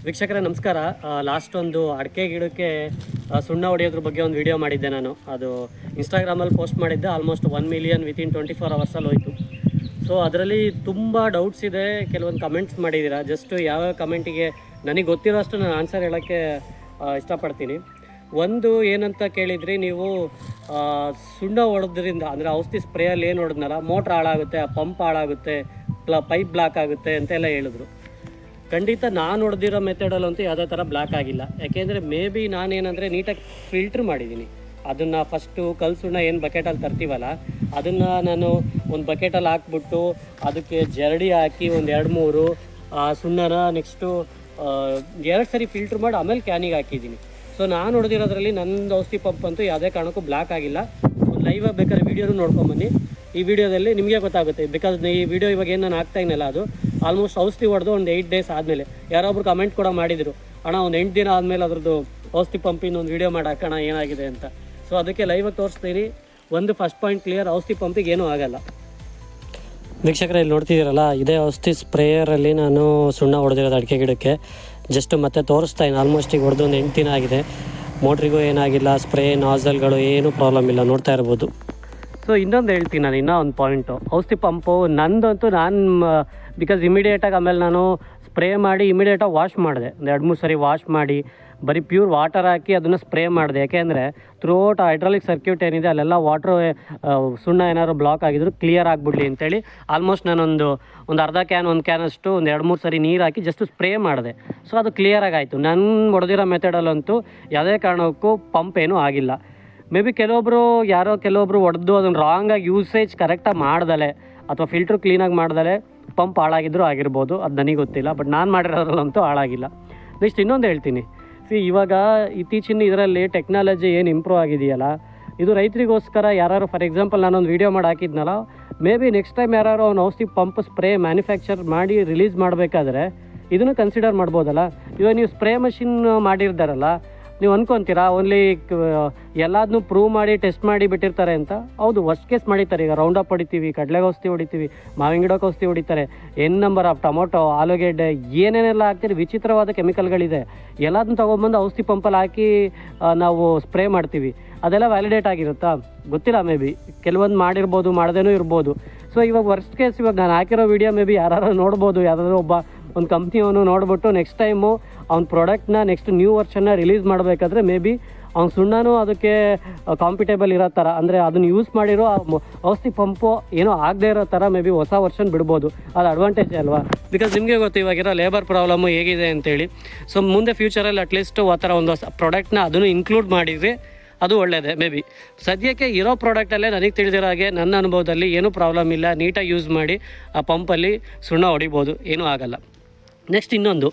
ವೀಕ್ಷಕರೇ ನಮಸ್ಕಾರ. ಲಾಸ್ಟ್ ಒಂದು ಅಡಿಕೆ ಗಿಡಕ್ಕೆ ಸುಣ್ಣ ಹೊಡೆಯೋದ್ರ ಬಗ್ಗೆ ಒಂದು ವಿಡಿಯೋ ಮಾಡಿದ್ದೆ ನಾನು. ಅದು ಇನ್ಸ್ಟಾಗ್ರಾಮಲ್ಲಿ ಪೋಸ್ಟ್ ಮಾಡಿದ್ದೆ. ಆಲ್ಮೋಸ್ಟ್ 1 ಮಿಲಿಯನ್ ವಿತಿನ್ 24 ಅವರ್ಸಲ್ಲಿ ಹೋಯಿತು. ಸೊ ಅದರಲ್ಲಿ ತುಂಬ ಡೌಟ್ಸ್ ಇದೆ, ಕೆಲವೊಂದು ಕಮೆಂಟ್ಸ್ ಮಾಡಿದ್ದೀರಾ. ಜಸ್ಟ್ ಯಾವ್ಯಾವ ಕಮೆಂಟಿಗೆ ನನಗೆ ಗೊತ್ತಿರೋ ಅಷ್ಟು ನಾನು ಆನ್ಸರ್ ಹೇಳೋಕ್ಕೆ ಇಷ್ಟಪಡ್ತೀನಿ. ಒಂದು ಏನಂತ ಕೇಳಿದ್ರಿ ನೀವು, ಸುಣ್ಣ ಹೊಡೆದ್ರಿಂದ ಅಂದರೆ ಔಷಧಿ ಸ್ಪ್ರೇಯಲ್ಲಿ ಏನು ಹೊಡೆದ್ನಲ್ಲ, ಮೋಟ್ರ್ ಹಾಳಾಗುತ್ತೆ, ಆ ಪಂಪ್ ಹಾಳಾಗುತ್ತೆ, ಪೈಪ್ ಬ್ಲಾಕ್ ಆಗುತ್ತೆ ಅಂತೆಲ್ಲ ಹೇಳಿದ್ರು. ಖಂಡಿತ ನಾನು ಹೊಡೆದಿರೋ ಮೆಥಡಲ್ಲಂತೂ ಯಾವುದೇ ಥರ ಬ್ಲಾಕ್ ಆಗಿಲ್ಲ. ಯಾಕೆಂದರೆ ಮೇ ಬಿ ನಾನೇನಂದರೆ ನೀಟಾಗಿ ಫಿಲ್ಟ್ರ್ ಮಾಡಿದ್ದೀನಿ. ಅದನ್ನು ಫಸ್ಟು ಸುಣ್ಣ ಏನು ಬಕೆಟಲ್ಲಿ ತರ್ತೀವಲ್ಲ, ಅದನ್ನು ನಾನು ಒಂದು ಬಕೆಟಲ್ಲಿ ಹಾಕ್ಬಿಟ್ಟು ಅದಕ್ಕೆ ಜರಡಿ ಹಾಕಿ ಒಂದು 2-3 ಸುಣ್ಣನ ನೆಕ್ಸ್ಟು 2 ಸರಿ ಫಿಲ್ಟ್ರ್ ಮಾಡಿ ಆಮೇಲೆ ಕ್ಯಾನಿಗೆ ಹಾಕಿದ್ದೀನಿ. ಸೊ ನಾನು ಹೊಡೆದಿರೋದ್ರಲ್ಲಿ ನನ್ನದು ಔಷಧಿ ಪಂಪ್ ಅಂತೂ ಯಾವುದೇ ಕಾರಣಕ್ಕೂ ಬ್ಲಾಕ್ ಆಗಿಲ್ಲ. ಒಂದು ಲೈವಾಗಿ ಬೇಕಾದ್ರೆ ವೀಡಿಯೋನು ನೋಡ್ಕೊಂಬನ್ನಿ. ಈ ವಿಡಿಯೋದಲ್ಲಿ ನಿಮಗೆ ಗೊತ್ತಾಗುತ್ತೆ. ಬಿಕಾಸ್ ಈ ವಿಡಿಯೋ ಇವಾಗ ಏನು ನಾನು ಹಾಕ್ತಾಯಿನಲ್ಲ, ಅದು ಆಲ್ಮೋಸ್ಟ್ ಔಷಧಿ ಹೊಡೆದು ಒಂದು 8 ಡೇಸ್ ಆದಮೇಲೆ. ಯಾರೊಬ್ರು ಕಮೆಂಟ್ ಕೂಡ ಮಾಡಿದರು, ಅಣ್ಣ ಒಂದು 8 ದಿನ ಆದಮೇಲೆ ಅದ್ರದ್ದು ಔಷಧಿ ಪಂಪಿನ ಒಂದು ವೀಡಿಯೋ ಮಾಡಿ ಹಾಕೋಣ ಏನಾಗಿದೆ ಅಂತ. ಸೊ ಅದಕ್ಕೆ ಲೈವಾಗಿ ತೋರಿಸ್ತೀನಿ. ಒಂದು ಫಸ್ಟ್ ಪಾಯಿಂಟ್ ಕ್ಲಿಯರ್, ಔಷಧಿ ಪಂಪಿಗೆ ಏನೂ ಆಗಲ್ಲ. ವೀಕ್ಷಕರೇ ಇಲ್ಲಿ ನೋಡ್ತಿದ್ದೀರಲ್ಲ, ಇದೇ ಔಷಧಿ ಸ್ಪ್ರೇಯರಲ್ಲಿ ನಾನು ಸುಣ್ಣ ಹೊಡೆದಿರೋದು ಅಡಿಕೆ ಗಿಡಕ್ಕೆ. ಜಸ್ಟ್ ಮತ್ತೆ ತೋರಿಸ್ತಾ ಇದ್ದೀನಿ. ಆಲ್ಮೋಸ್ಟ್ ಈಗ ಹೊಡೆದು ಒಂದು 8 ದಿನ ಆಗಿದೆ. ಮೋಟ್ರಿಗೂ ಏನಾಗಿಲ್ಲ, ಸ್ಪ್ರೇ ನಾಸಲ್ಗಳು ಏನೂ ಪ್ರಾಬ್ಲಮ್ ಇಲ್ಲ, ನೋಡ್ತಾ ಇರ್ಬೋದು. ಸೊ ಇನ್ನೊಂದು ಹೇಳ್ತೀನಿ ನಾನು, ಇನ್ನೂ ಒಂದು ಪಾಯಿಂಟು, ಔಷಧಿ ಪಂಪು ನಂದಂತೂ ಬಿಕಾಸ್ ಇಮಿಡಿಯೇಟಾಗಿ ಆಮೇಲೆ ನಾನು ಸ್ಪ್ರೇ ಮಾಡಿ ಇಮಿಡಿಯೇಟಾಗಿ ವಾಶ್ ಮಾಡಿದೆ. ಒಂದು 2-3 ಸರಿ ವಾಶ್ ಮಾಡಿ ಬರೀ ಪ್ಯೂರ್ ವಾಟರ್ ಹಾಕಿ ಅದನ್ನು ಸ್ಪ್ರೇ ಮಾಡಿದೆ. ಯಾಕೆಂದರೆ ಥ್ರೂಔಟ್ ಹೈಡ್ರಾಲಿಕ್ ಸರ್ಕ್ಯೂಟ್ ಏನಿದೆ ಅಲ್ಲೆಲ್ಲ ವಾಟ್ರು ಸುಣ್ಣ ಏನಾದ್ರು ಬ್ಲಾಕ್ ಆಗಿದ್ರು ಕ್ಲಿಯರ್ ಆಗಿಬಿಡ್ಲಿ ಅಂತೇಳಿ ಆಲ್ಮೋಸ್ಟ್ ನಾನೊಂದು ಅರ್ಧ ಕ್ಯಾನ್, 1 ಕ್ಯಾನಷ್ಟು ಒಂದು 2-3 ಸರಿ ನೀರು ಹಾಕಿ ಜಸ್ಟ್ ಸ್ಪ್ರೇ ಮಾಡಿದೆ. ಸೊ ಅದು ಕ್ಲಿಯರಾಗಿ ಆಯಿತು. ನನ್ನ ಹೊಡೆದಿರೋ ಮೆಥಡಲ್ಲಂತೂ ಯಾವುದೇ ಕಾರಣಕ್ಕೂ ಪಂಪ್ ಏನೂ ಆಗಿಲ್ಲ. ಮೇ ಬಿ ಕೆಲವೊಬ್ಬರು ಹೊಡೆದು ಅದನ್ನು ರಾಂಗಾಗಿ ಯೂಸೇಜ್ ಕರೆಕ್ಟಾಗಿ ಮಾಡ್ದಲೆ ಅಥವಾ ಫಿಲ್ಟ್ರ್ ಕ್ಲೀನಾಗಿ ಮಾಡ್ದಲೆ ಪಂಪ್ ಹಾಳಾಗಿದ್ದರೂ ಆಗಿರ್ಬೋದು, ಅದು ನನಗೆ ಗೊತ್ತಿಲ್ಲ. ಬಟ್ ನಾನು ಮಾಡಿರೋದ್ರಲ್ಲಂತೂ ಹಾಳಾಗಿಲ್ಲ. ನೆಕ್ಸ್ಟ್ ಇನ್ನೊಂದು ಹೇಳ್ತೀನಿ, ಇವಾಗ ಇತ್ತೀಚಿನ ಇದರಲ್ಲಿ ಟೆಕ್ನಾಲಜಿ ಏನು ಇಂಪ್ರೂವ್ ಆಗಿದೆಯಲ್ಲ, ಇದು ರೈತರಿಗೋಸ್ಕರ. ಯಾರು ಫಾರ್ ಎಕ್ಸಾಂಪಲ್ ನಾನೊಂದು ವೀಡಿಯೋ ಮಾಡಿ ಹಾಕಿದ್ನಲ್ಲ, ಮೇ ಬಿ ನೆಕ್ಸ್ಟ್ ಟೈಮ್ ಯಾರು ಅವ್ನು ಔಷಧಿ ಪಂಪ್ ಸ್ಪ್ರೇ ಮ್ಯಾನುಫ್ಯಾಕ್ಚರ್ ಮಾಡಿ ರಿಲೀಸ್ ಮಾಡಬೇಕಾದ್ರೆ ಇದನ್ನು ಕನ್ಸಿಡರ್ ಮಾಡ್ಬೋದಲ್ಲ. ಇವಾಗ ನೀವು ಸ್ಪ್ರೇ ಮಷಿನ್ ಮಾಡಿರ್ತಾರಲ್ಲ, ನೀವು ಅಂದ್ಕೊತೀರಾ ಓನ್ಲಿ ಎಲ್ಲದನ್ನೂ ಪ್ರೂವ್ ಮಾಡಿ ಟೆಸ್ಟ್ ಮಾಡಿ ಬಿಟ್ಟಿರ್ತಾರೆ ಅಂತ. ಹೌದು, ವರ್ಸ್ಟ್ ಕೇಸ್ ಮಾಡಿರ್ತಾರೆ. ಈಗ ರೌಂಡಪ್ ಹೊಡಿತೀವಿ, ಕಡಲೆಗೆ ಔಷಧಿ ಹೊಡಿತೀವಿ, ಮಾವಿನ ಗಿಡಕ್ಕೆ ಔಷಧಿ ಹೊಡಿತಾರೆ, ನಂಬರ್ ಆಫ್ ಟೊಮೊಟೊ, ಆಲೂಗೆಡ್ಡೆ, ಏನೇನೆಲ್ಲ ಹಾಕ್ತೀರಿ, ವಿಚಿತ್ರವಾದ ಕೆಮಿಕಲ್ಗಳಿದೆ. ಎಲ್ಲದನ್ನು ತೊಗೊಂಬಂದು ಔಷಧಿ ಪಂಪಲ್ಲಿ ಹಾಕಿ ನಾವು ಸ್ಪ್ರೇ ಮಾಡ್ತೀವಿ. ಅದೆಲ್ಲ ವ್ಯಾಲಿಡೇಟ್ ಆಗಿರುತ್ತಾ ಗೊತ್ತಿಲ್ಲ. ಮೇ ಬಿ ಕೆಲವೊಂದು ಮಾಡಿರ್ಬೋದು, ಮಾಡದೇನೂ ಇರ್ಬೋದು. ಸೊ ಇವಾಗ ವರ್ಸ್ಟ್ ಕೇಸ್, ಇವಾಗ ನಾನು ಹಾಕಿರೋ ವೀಡಿಯೋ ಮೇ ಬಿ ಯಾರು ನೋಡ್ಬೋದು. ಯಾವುದಾದ್ರೂ ಒಂದು ಕಂಪ್ನಿಯವನು ನೋಡ್ಬಿಟ್ಟು ನೆಕ್ಸ್ಟ್ ಟೈಮು ಅವ್ನ ಪ್ರಾಡಕ್ಟ್ನ ನೆಕ್ಸ್ಟ್ ನ್ಯೂ ವರ್ಷನ್ನ ರಿಲೀಸ್ ಮಾಡಬೇಕಾದ್ರೆ ಮೇ ಬಿ ಅವ್ನ ಸುಣ್ಣನೂ ಅದಕ್ಕೆ ಕಾಂಪಿಟೇಬಲ್ ಇರೋ ಥರ, ಅಂದರೆ ಅದನ್ನು ಯೂಸ್ ಮಾಡಿರೋ ಔಷಧಿ ಪಂಪು ಏನೋ ಆಗದೆ ಇರೋ ಥರ ಮೇ ಬಿ ಹೊಸ ವರ್ಷನ್ ಬಿಡ್ಬೋದು. ಅದು ಅಡ್ವಾಂಟೇಜ್ ಅಲ್ವಾ? ಬಿಕಾಸ್ ನಿಮಗೆ ಗೊತ್ತು ಇವಾಗಿರೋ ಲೇಬರ್ ಪ್ರಾಬ್ಲಮ್ಮು ಹೇಗಿದೆ ಅಂತೇಳಿ. ಸೊ ಮುಂದೆ ಫ್ಯೂಚರಲ್ಲಿ ಅಟ್ಲೀಸ್ಟ್ ಆ ಥರ ಒಂದು ಹೊಸ ಪ್ರಾಡಕ್ಟ್ನ ಅದನ್ನು ಇನ್ಕ್ಲೂಡ್ ಮಾಡಿದರೆ ಅದು ಒಳ್ಳೆಯದೇ. ಮೇ ಬಿ ಸದ್ಯಕ್ಕೆ ಇರೋ ಪ್ರಾಡಕ್ಟಲ್ಲೇ ನನಗೆ ತಿಳಿದಿರೋ ಹಾಗೆ ನನ್ನ ಅನುಭವದಲ್ಲಿ ಏನೂ ಪ್ರಾಬ್ಲಮ್ ಇಲ್ಲ. ನೀಟಾಗಿ ಯೂಸ್ ಮಾಡಿ ಆ ಪಂಪಲ್ಲಿ ಸುಣ್ಣ ಹೊಡಿಬೋದು, ಏನೂ ಆಗಲ್ಲ. ನೆಕ್ಸ್ಟ್ ಇನ್ನೊಂದು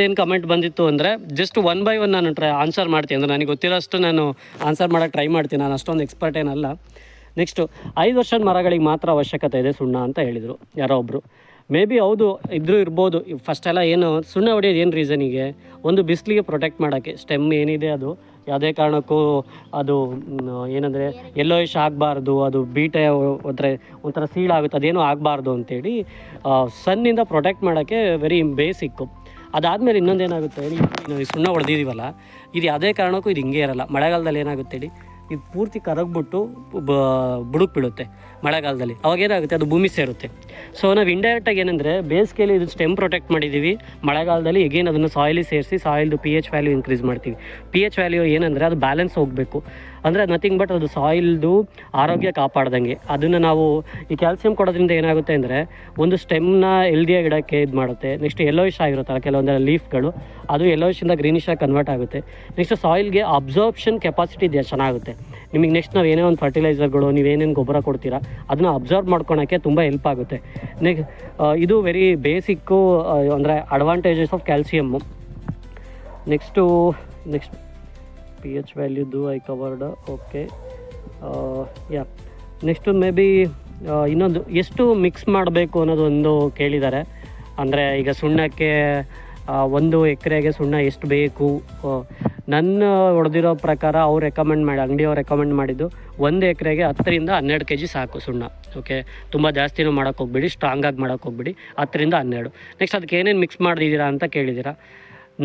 ಏನು ಕಮೆಂಟ್ ಬಂದಿತ್ತು ಅಂದರೆ, ಜಸ್ಟ್ 1 by 1 ನಾನು ಆನ್ಸರ್ ಮಾಡ್ತೀನಿ. ಅಂದರೆ ನನಗೆ ಗೊತ್ತಿರೋಷ್ಟು ನಾನು ಆನ್ಸರ್ ಮಾಡೋಕ್ಕೆ ಟ್ರೈ ಮಾಡ್ತೀನಿ. ನಾನು ಅಷ್ಟೊಂದು ಎಕ್ಸ್ಪರ್ಟ್ ಏನಲ್ಲ. ನೆಕ್ಸ್ಟು 5 ವರ್ಷದ ಮರಗಳಿಗೆ ಮಾತ್ರ ಅವಶ್ಯಕತೆ ಇದೆ ಸುಣ್ಣ ಅಂತ ಹೇಳಿದರು ಯಾರೋ ಒಬ್ಬರು. ಮೇ ಬಿ ಹೌದು ಇರ್ಬೋದು. ಫಸ್ಟೆಲ್ಲ ಏನು ಸುಣ್ಣ ಹೊಡೆಯೋದು ಏನು ರೀಸನಿಗೆ, ಒಂದು ಬಿಸಿಲಿಗೆ ಪ್ರೊಟೆಕ್ಟ್ ಮಾಡೋಕ್ಕೆ. ಸ್ಟೆಮ್ ಏನಿದೆ ಅದು ಯಾವುದೇ ಕಾರಣಕ್ಕೂ ಅದು ಏನಂದರೆ ಯೆಲ್ಲೋಯಿಶ್ ಆಗಬಾರ್ದು, ಅದು ಬೀಟೆ ಒಂಥರ ಸೀಳಾಗುತ್ತೆ, ಅದೇನೂ ಆಗಬಾರ್ದು ಅಂತೇಳಿ ಸನ್ನಿಂದ ಪ್ರೊಟೆಕ್ಟ್ ಮಾಡೋಕ್ಕೆ ವೆರಿ ಬೇಸಿಕ್ಕು. ಅದಾದಮೇಲೆ ಇನ್ನೊಂದೇನಾಗುತ್ತೆ, ಈ ಸುಣ್ಣ ಹೊಡೆದಿದ್ದೀವಲ್ಲ, ಇದು ಯಾವುದೇ ಕಾರಣಕ್ಕೂ ಇದು ಹಿಂಗೆ ಇರಲ್ಲ. ಮಳೆಗಾಲದಲ್ಲಿ ಏನಾಗುತ್ತೆ ಹೇಳಿ, ಇದು ಪೂರ್ತಿ ಕರಗ್ಬಿಟ್ಟು ಬುಡಕ್ಕೆ ಬೀಳುತ್ತೆ ಮಳೆಗಾಲದಲ್ಲಿ. ಅವಾಗೇನಾಗುತ್ತೆ, ಅದು ಭೂಮಿ ಸೇರುತ್ತೆ. ಸೊ ನಾವು ಇಂಡೈರೆಕ್ಟಾಗಿ ಏನಂದರೆ ಬೇಸಿಗೆಯಲ್ಲಿ ಇದು ಸ್ಟೆಮ್ ಪ್ರೊಟೆಕ್ಟ್ ಮಾಡಿದ್ದೀವಿ, ಮಳೆಗಾಲದಲ್ಲಿ ಎಗೇನ್ ಅದನ್ನು ಸಾಯಿಲಿಗೆ ಸೇರಿಸಿ ಸಾಯಿಲ್ದು pH ವ್ಯಾಲ್ಯೂ ಇನ್ಕ್ರೀಸ್ ಮಾಡ್ತೀವಿ. pH ವ್ಯಾಲ್ಯೂ ಏನಂದರೆ ಅದು ಬ್ಯಾಲೆನ್ಸ್ ಹೋಗಬೇಕು. ಅಂದರೆ ಅದು ನಥಿಂಗ್ ಬಟ್ ಅದು ಸಾಯಿಲ್ದು ಆರೋಗ್ಯ ಕಾಪಾಡ್ದಂಗೆ. ಅದನ್ನು ನಾವು ಈ ಕ್ಯಾಲ್ಸಿಯಂ ಕೊಡೋದ್ರಿಂದ ಏನಾಗುತ್ತೆ ಅಂದರೆ, ಒಂದು ಸ್ಟೆಮ್ನ ಹೆಲ್ದಿಯಾಗಿ ಇಡೋಕ್ಕೆ ಇದು ಮಾಡುತ್ತೆ. ನೆಕ್ಸ್ಟ್ ಯೆಲ್ಲೋಯಿಶ್ ಆಗಿರುತ್ತಲ್ಲ ಕೆಲವೊಂದೆಲ್ಲ ಲೀಫ್ಗಳು, ಅದು ಯೆಲ್ಲೋಯಿಶಿಂದ ಗ್ರೀನಿಶಾಗಿ ಕನ್ವರ್ಟ್ ಆಗುತ್ತೆ. ನೆಕ್ಸ್ಟ್ ಸಾಯಿಲ್ಗೆ ಅಬ್ಸಾರ್ಪ್ಷನ್ ಕೆಪಾಸಿಟಿ ಇದೆ ಚೆನ್ನಾಗುತ್ತೆ ನಿಮಗೆ. ನೆಕ್ಸ್ಟ್ ನಾವು ಏನೇ ಒಂದು ಫರ್ಟಿಲೈಸರ್ಗಳು, ನೀವೇನೇನು ಗೊಬ್ಬರ ಕೊಡ್ತೀರಾ ಅದನ್ನು ಅಬ್ಸರ್ವ್ ಮಾಡ್ಕೊಳಕ್ಕೆ ತುಂಬ ಹೆಲ್ಪ್ ಆಗುತ್ತೆ. ಇದು ವೆರಿ ಬೇಸಿಕ್ಕು, ಅಂದರೆ advantages of calcium. Next pH ವ್ಯಾಲ್ಯೂದು I covered. Okay, yeah. Next maybe ಇನ್ನೊಂದು, ಎಷ್ಟು ಮಿಕ್ಸ್ ಮಾಡಬೇಕು ಅನ್ನೋದು ಒಂದು ಕೇಳಿದ್ದಾರೆ. ಅಂದರೆ ಈಗ ಸುಣ್ಣಕ್ಕೆ 1 ಎಕರೆಗೆ ಸುಣ್ಣ ಎಷ್ಟು ಬೇಕು, ನನ್ನ ಹೊಡೆದಿರೋ ಪ್ರಕಾರ ಅವ್ರು ರೆಕಮೆಂಡ್ ಮಾಡಿ ಅಂಗಡಿಯವ್ರು ರೆಕಮೆಂಡ್ ಮಾಡಿದ್ದು 1 ಎಕರೆಗೆ 10ರಿಂದ 12 kg ಸಾಕು ಸುಣ್ಣ. ಓಕೆ, ತುಂಬ ಜಾಸ್ತಿನೂ ಮಾಡೋಕ್ಕೆ ಹೋಗ್ಬೇಡಿ, ಸ್ಟ್ರಾಂಗಾಗಿ ಮಾಡೋಕ್ಕೆ ಹೋಗ್ಬೇಡಿ, 10ರಿಂದ 12. ನೆಕ್ಸ್ಟ್ ಅದಕ್ಕೆ ಏನೇನು ಮಿಕ್ಸ್ ಮಾಡಿದ್ದೀರಾ ಅಂತ ಕೇಳಿದ್ದೀರಾ.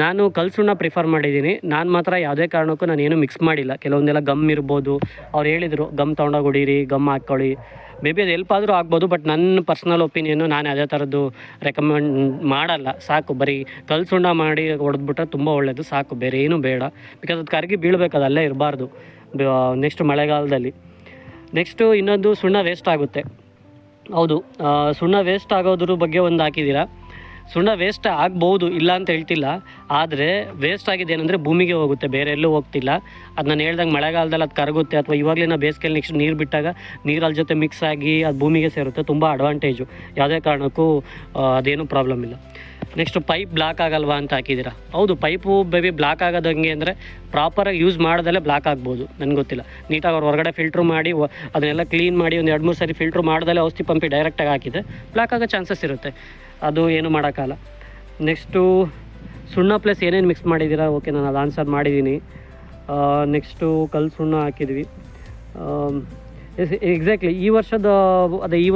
ನಾನು ಕಲ್ಲು ಸುಣ್ಣ ಪ್ರಿಫರ್ ಮಾಡಿದ್ದೀನಿ. ನಾನು ಮಾತ್ರ ಯಾವುದೇ ಕಾರಣಕ್ಕೂ ನಾನು ಏನೂ ಮಿಕ್ಸ್ ಮಾಡಿಲ್ಲ. ಕೆಲವೊಂದೆಲ್ಲ ಗಮ್ ಇರ್ಬೋದು, ಅವ್ರು ಹೇಳಿದರು ಗಮ್ ತೊಗೊಂಡೋಗಿ ಹೊಡೀರಿ, ಗಮ್ ಹಾಕ್ಕೊಳ್ಳಿ, ಮೇ ಬಿ ಅದು ಹೆಲ್ಪ್ ಆದರೂ ಆಗ್ಬೋದು. ಬಟ್ ನನ್ನ ಪರ್ಸ್ನಲ್ ಒಪಿನಿಯನ್ನು ನಾನು ಅದೇ ಥರದ್ದು ರೆಕಮೆಂಡ್ ಮಾಡಲ್ಲ. ಸಾಕು ಬರೀ ಕಲ್ಲು ಸುಣ್ಣ ಮಾಡಿ ಹೊಡೆದ್ಬಿಟ್ರೆ ತುಂಬ ಒಳ್ಳೆಯದು, ಸಾಕು, ಬೇರೆ ಏನೂ ಬೇಡ. ಬಿಕಾಸ್ ಅದು ಕರಗಿ ಬೀಳಬೇಕು, ಅದು ಅಲ್ಲೇ ಇರಬಾರ್ದು ನೆಕ್ಸ್ಟ್ ಮಳೆಗಾಲದಲ್ಲಿ. ನೆಕ್ಸ್ಟು ಇನ್ನೊಂದು ಸುಣ್ಣ ವೇಸ್ಟ್ ಆಗುತ್ತೆ. ಹೌದು, ಸುಣ್ಣ ವೇಸ್ಟ್ ಆಗೋದ್ರ ಬಗ್ಗೆ ಒಂದು ಹಾಕಿದ್ದೀರಾ. ಸುಣ್ಣ ವೇಸ್ಟ್ ಆಗ್ಬೋದು, ಇಲ್ಲ ಅಂತ ಹೇಳ್ತಿಲ್ಲ. ಆದರೆ ವೇಸ್ಟ್ ಆಗಿದೆ ಏನಂದರೆ ಭೂಮಿಗೆ ಹೋಗುತ್ತೆ, ಬೇರೆ ಎಲ್ಲೂ ಹೋಗ್ತಿಲ್ಲ. ಅದು ನಾನು ಹೇಳ್ದಂಗೆ ಮಳೆಗಾಲದಲ್ಲಿ ಅದು ಕರಗುತ್ತೆ, ಅಥವಾ ಇವಾಗಲೇ ಬೇಸಿಗೆಯಲ್ಲಿ ನೆಕ್ಸ್ಟ್ ನೀರು ಬಿಟ್ಟಾಗ ನೀರಲ್ಲಿ ಜೊತೆ ಮಿಕ್ಸ್ ಆಗಿ ಅದು ಭೂಮಿಗೆ ಸೇರುತ್ತೆ. ತುಂಬ ಅಡ್ವಾಂಟೇಜು, ಯಾವುದೇ ಕಾರಣಕ್ಕೂ ಅದೇನು ಪ್ರಾಬ್ಲಮ್ ಇಲ್ಲ. ನೆಕ್ಸ್ಟು ಪೈಪ್ ಬ್ಲಾಕ್ ಆಗಲ್ವಾ ಅಂತ ಹಾಕಿದ್ದೀರಾ. ಹೌದು, ಪೈಪು ಬೇಬಿ ಬ್ಲಾಕ್ ಆಗೋದು ಹಂಗೆ ಅಂದರೆ ಪ್ರಾಪರಾಗಿ ಯೂಸ್ ಮಾಡ್ದಲ್ಲೇ ಬ್ಲಾಕ್ ಆಗ್ಬೋದು, ನನಗೆ ಗೊತ್ತಿಲ್ಲ. ನೀಟಾಗಿ ಅವ್ರು ಹೊರಗಡೆ ಫಿಲ್ಟ್ರ್ ಮಾಡಿ ಅದನ್ನೆಲ್ಲ ಕ್ಲೀನ್ ಮಾಡಿ ಒಂದು 2-3 ಸರಿ ಫಿಲ್ಟ್ರ್ ಮಾಡ್ದಲ್ಲೇ ಔಷಧಿ ಪಂಪಿ ಡೈರೆಕ್ಟಾಗಿ ಹಾಕಿದೆ ಬ್ಲಾಕ್ ಆಗೋ ಚಾನ್ಸಸ್ ಇರುತ್ತೆ, ಅದು ಏನು ಮಾಡೋಕ್ಕಲ್ಲ. ನೆಕ್ಸ್ಟು ಸುಣ್ಣ ಪ್ಲಸ್ ಏನೇನು ಮಿಕ್ಸ್ ಮಾಡಿದ್ದೀರಾ, ಓಕೆ, ನಾನು ಅದು ಆನ್ಸರ್ ಮಾಡಿದ್ದೀನಿ. ನೆಕ್ಸ್ಟು ಕಲ್ಲು ಸುಣ್ಣ ಹಾಕಿದ್ವಿ. ಎಕ್ಸಾಕ್ಟ್ಲಿ ಈ ವರ್ಷದ ಅದೇ ಈ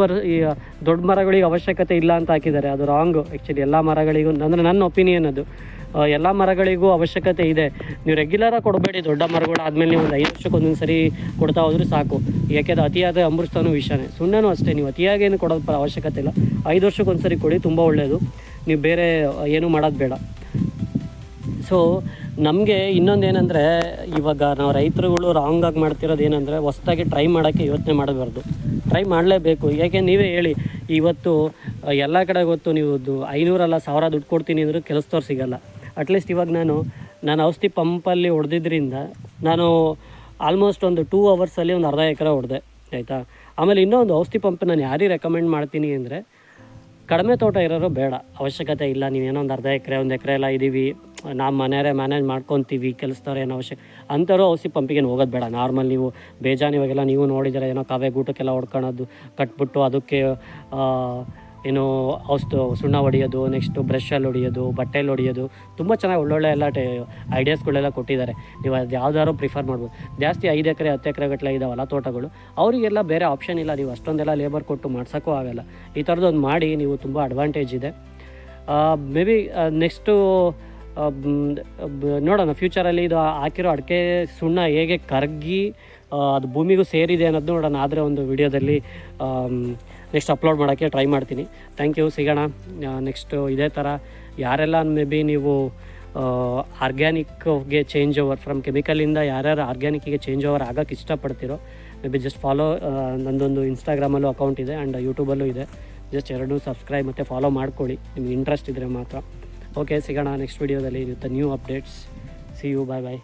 ದೊಡ್ಡ ಮರಗಳಿಗೆ ಅವಶ್ಯಕತೆ ಇಲ್ಲ ಅಂತ ಹಾಕಿದ್ದಾರೆ, ಅದು ರಾಂಗು. ಆ್ಯಕ್ಚುಲಿ ಎಲ್ಲ ಮರಗಳಿಗೂ, ಅಂದರೆ ನನ್ನ ಒಪಿನಿಯನ್ ಅದು, ಎಲ್ಲ ಮರಗಳಿಗೂ ಅವಶ್ಯಕತೆ ಇದೆ. ನೀವು ರೆಗ್ಯುಲರಾಗಿ ಕೊಡಬೇಡಿ. ದೊಡ್ಡ ಮರಗಳು ಆದಮೇಲೆ ನೀವು ಒಂದು 5 ವರ್ಷಕ್ಕೆ ಒಂದೊಂದು ಸರಿ ಕೊಡ್ತಾ ಹೋದರೂ ಸಾಕು. ಯಾಕೆಂದರೆ ಅತಿಯಾದ ಅಮೃತನೂ ವಿಷಯನೇ, ಸುಣ್ಣನೂ ಅಷ್ಟೇ. ನೀವು ಅತಿಯಾಗೇನು ಕೊಡೋದು ಅವಶ್ಯಕತೆ ಇಲ್ಲ, 5 ವರ್ಷಕ್ಕೆ ಒಂದು ಸರಿ ಕೊಡಿ, ತುಂಬ ಒಳ್ಳೆಯದು. ನೀವು ಬೇರೆ ಏನೂ ಮಾಡೋದು ಬೇಡ. ಸೊ ನಮಗೆ ಇನ್ನೊಂದೇನೆಂದರೆ, ಇವಾಗ ನಾವು ರೈತರುಗಳು ರಾಂಗಾಗಿ ಮಾಡ್ತಿರೋದು ಏನಂದರೆ, ಹೊಸ್ದಾಗಿ ಟ್ರೈ ಮಾಡೋಕ್ಕೆ ಯೋಚನೆ ಮಾಡಬಾರ್ದು. ಟ್ರೈ ಮಾಡಲೇಬೇಕು. ಯಾಕೆ ನೀವೇ ಹೇಳಿ, ಇವತ್ತು ಎಲ್ಲ ಕಡೆ ಗೊತ್ತು, ನೀವು 500 ಅಲ್ಲ 1000 ದುಡ್ಡು ಕೊಡ್ತೀನಿ ಅಂದರೂ ಕೆಲಸದವ್ರು ಸಿಗೋಲ್ಲ. ಅಟ್ಲೀಸ್ಟ್ ಇವಾಗ ನಾನು ಔಷಧಿ ಪಂಪಲ್ಲಿ ಹೊಡೆದಿದ್ದರಿಂದ ನಾನು ಆಲ್ಮೋಸ್ಟ್ ಒಂದು 2 ಅವರ್ಸಲ್ಲಿ ಒಂದು ಅರ್ಧ ಎಕರೆ ಹೊಡೆದೆ, ಆಯಿತಾ. ಆಮೇಲೆ ಇನ್ನೊಂದು ಔಷಧಿ ಪಂಪ್ ನಾನು ಯಾರಿಗೆ ರೆಕಮೆಂಡ್ ಮಾಡ್ತೀನಿ ಅಂದರೆ, ಕಡಿಮೆ ತೋಟ ಇರೋರು ಬೇಡ, ಅವಶ್ಯಕತೆ ಇಲ್ಲ. ನೀವೇನೋ ಒಂದು ಅರ್ಧ ಎಕರೆ 1 ಎಕರೆ ಎಲ್ಲ ಇದ್ದೀವಿ, ನಾವು ಮನೆಯವರೇ ಮ್ಯಾನೇಜ್ ಮಾಡ್ಕೊತೀವಿ, ಕೆಲಸದವ್ರು ಏನೋ ಅಂಥವ್ರು ಔಷಧಿ ಪಂಪಿಗೆ ಹೋಗೋದು ಬೇಡ. ನಾರ್ಮಲ್ ನೀವು ಬೇಜಾನ್ ಇವಾಗೆಲ್ಲ ನೀವು ನೋಡಿದರೆ ಏನೋ ಕಾವೇ ಗೂಟಕ್ಕೆಲ್ಲ ಹೊಡ್ಕೊಳೋದು, ಕಟ್ಬಿಟ್ಟು ಅದಕ್ಕೆ ಏನು ಸುಣ್ಣ ಹೊಡಿಯೋದು, ನೆಕ್ಸ್ಟು ಬ್ರಷಲ್ಲಿ ಹೊಡಿಯೋದು, ಬಟ್ಟೆಯಲ್ಲಿ ಹೊಡಿಯೋದು, ತುಂಬ ಚೆನ್ನಾಗಿ ಒಳ್ಳೊಳ್ಳೆ ಎಲ್ಲ ಐಡಿಯಾಸ್ಗಳೆಲ್ಲ ಕೊಟ್ಟಿದ್ದಾರೆ. ನೀವು ಅದು ಯಾವ್ದಾದ್ರು ಪ್ರಿಫರ್ ಮಾಡ್ಬೋದು. ಜಾಸ್ತಿ 5 ಎಕರೆ 10 ಎಕರೆ ಗಟ್ಟಲೆ ಇದ್ದಾವಲ್ಲ ತೋಟಗಳು, ಅವರಿಗೆಲ್ಲ ಬೇರೆ ಆಪ್ಷನ್ ಇಲ್ಲ. ನೀವು ಅಷ್ಟೊಂದೆಲ್ಲ ಲೇಬರ್ ಕೊಟ್ಟು ಮಾಡ್ಸೋಕ್ಕೂ ಆಗೋಲ್ಲ. ಈ ಥರದ್ದೊಂದು ಮಾಡಿ, ನೀವು ತುಂಬ ಅಡ್ವಾಂಟೇಜ್ ಇದೆ. ಮೇ ಬಿ ನೆಕ್ಸ್ಟು ನೋಡೋಣ ಫ್ಯೂಚರಲ್ಲಿ ಇದು ಹಾಕಿರೋ ಅಡಿಕೆ ಸುಣ್ಣ ಹೇಗೆ ಕರಗಿ ಅದು ಭೂಮಿಗೂ ಸೇರಿದೆ ಅನ್ನೋದು ನೋಡೋಣ. ಆದರೆ ಒಂದು ವಿಡಿಯೋದಲ್ಲಿ ನೆಕ್ಸ್ಟ್ ಅಪ್ಲೋಡ್ ಮಾಡೋಕ್ಕೆ ಟ್ರೈ ಮಾಡ್ತೀನಿ. ಥ್ಯಾಂಕ್ ಯು, ಸಿಗೋಣ ನೆಕ್ಸ್ಟು ಇದೇ ಥರ. ಯಾರೆಲ್ಲ ಮೇ ಬಿ ನೀವು ಆರ್ಗ್ಯಾನಿಕ್ಗೆ ಚೇಂಜ್ ಓವರ್ ಫ್ರಮ್ ಕೆಮಿಕಲಿಂದ ಯಾರ್ಯಾರು ಆರ್ಗ್ಯಾನಿಕ್ಕಿಗೆ ಚೇಂಜ್ ಓವರ್ ಆಗೋಕ್ಕೆ ಇಷ್ಟಪಡ್ತೀರೋ, ಮೇ ಬಿ ಜಸ್ಟ್ ಫಾಲೋ. ನಂದೊಂದು ಇನ್ಸ್ಟಾಗ್ರಾಮಲ್ಲೂ ಅಕೌಂಟ್ ಇದೆ ಆ್ಯಂಡ್ ಯೂಟ್ಯೂಬಲ್ಲೂ ಇದೆ. ಜಸ್ಟ್ 2 ಸಬ್ಸ್ಕ್ರೈಬ್ ಮತ್ತು ಫಾಲೋ ಮಾಡ್ಕೊಳ್ಳಿ, ನಿಮ್ಗೆ ಇಂಟ್ರೆಸ್ಟ್ ಇದ್ದರೆ ಮಾತ್ರ. ಓಕೆ, ಸಿಗೋಣ ನೆಕ್ಸ್ಟ್ ವಿಡಿಯೋದಲ್ಲಿ with new updates. See you, bye bye.